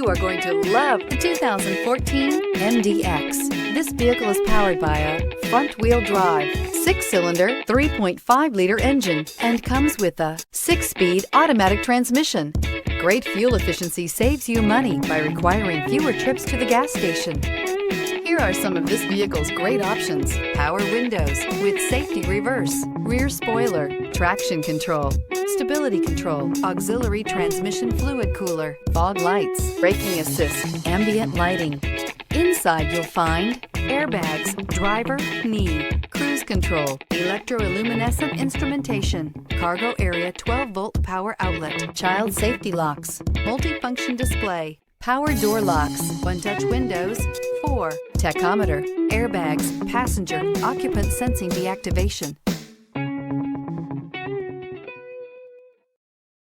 You are going to love the 2014 MDX. This vehicle is powered by a front-wheel drive, 6-cylinder, 3.5-liter engine, and comes with a 6-speed automatic transmission. Great fuel efficiency saves you money by requiring fewer trips to the gas station. Here are some of this vehicle's great options: power windows with safety reverse, rear spoiler, traction control, stability control, auxiliary transmission fluid cooler, fog lights, braking assist, ambient lighting. Inside you'll find airbags, driver, knee, cruise control, electroluminescent instrumentation, cargo area 12-volt power outlet, child safety locks, multifunction display, power door locks, one-touch windows, 4, tachometer, airbags, passenger, occupant sensing deactivation,